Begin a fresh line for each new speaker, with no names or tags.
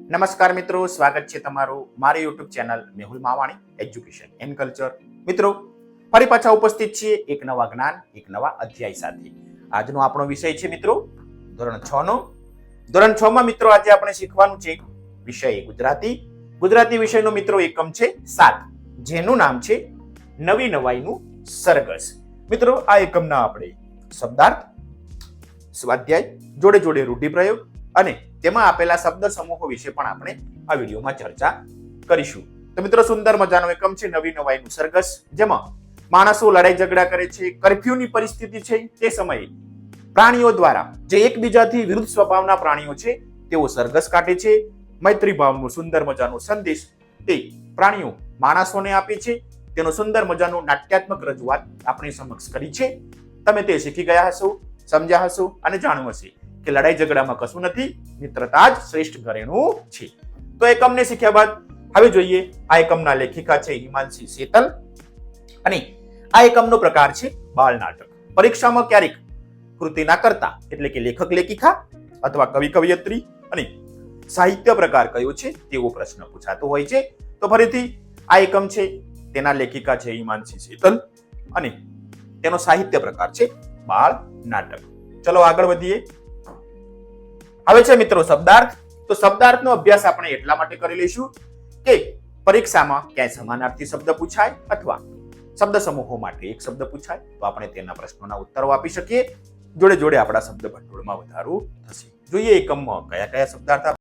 નમસ્કાર મિત્રો, સ્વાગત છે તમારું મારી YouTube channel Mehul Mavani education and culture. મિત્રો, ફરી પાછા ઉપસ્થિત છીએ એક નવા જ્ઞાન, એક નવા અધ્યાય સાથે. આજનો આપણો વિષય છે મિત્રો ધોરણ 6 નો. ધોરણ 6 માં મિત્રો આજે આપણે શીખવાનું છે વિષય ગુજરાતી. ગુજરાતી વિષયનો મિત્રો એકમ છે 7, જેનું નામ છે નવી નવાઈનું સરઘસ. મિત્રો, આ એકમના આપણે શબ્દાર્થ, સ્વાધ્યાય, જોડે જોડે રૂઢિપ્રયોગ અને તેમાં આપેલા શબ્દ સમૂહો વિશે પણ આપણે આ વિડીયોમાં ચર્ચા કરીશું. તો મિત્રો, સુંદર મજાનો એકમ છે નવી નવાઈનું સરઘસ, જેમાં માણસો લડાઈ ઝઘડા કરે છે. કર્ફ્યુની પરિસ્થિતિ છે તે સમયે પ્રાણીઓ દ્વારા, જે એકબીજાથી વિરુદ્ધ સ્વભાવના પ્રાણીઓ છે, તેઓ સરઘસ કાઢે છે. મૈત્રી ભાવનો સુંદર મજાનો સંદેશ તે પ્રાણીઓ માણસોને આપે છે. તેનો સુંદર મજાનો નાટ્યાત્મક રજૂઆત આપણી સમક્ષ કરી છે. તમે તે શીખી ગયા હશો, સમજ્યા હશો અને જાણ્યું હશે કે લડાઈ ઝઘડામાં કશું નથી, મિત્રતા જ શ્રેષ્ઠ ઘરેણું છે. તો એકમને શીખ્યા બાદ હવે જોઈએ આ એકમના લેખિકા છે હિમાંશી શેતલ અને આ એકમનો પ્રકાર છે બાળ નાટક. પરીક્ષામાં ક્યારેક કૃતિના કર્તા એટલે કે લેખક લેખિકા અથવા કવિ કવિયત્રી અને સાહિત્ય પ્રકાર કયો છે તેવો પ્રશ્ન પૂછાતો હોય છે. તો ફરીથી આ એકમ છે, તેના લેખિકા છે હિમાંશી શેતલ અને તેનો સાહિત્ય પ્રકાર છે બાળ નાટક. ચલો આગળ વધીએ. હવે છે મિત્રો શબ્દાર્થ. તો શબ્દાર્થનો અભ્યાસ આપણે એટલા માટે કરી લઈશું કે પરીક્ષામાં ક્યાંય સમાનાર્થી શબ્દ પૂછાય અથવા શબ્દ સમૂહો માટે એક શબ્દ પૂછાય તો આપણે તેના પ્રશ્નોના ઉત્તરો આપી શકીએ. જોડે જોડે આપણા શબ્દ ભંડોળમાં વધારો થશે. જોઈએ એકમમાં કયા કયા શબ્દાર્થ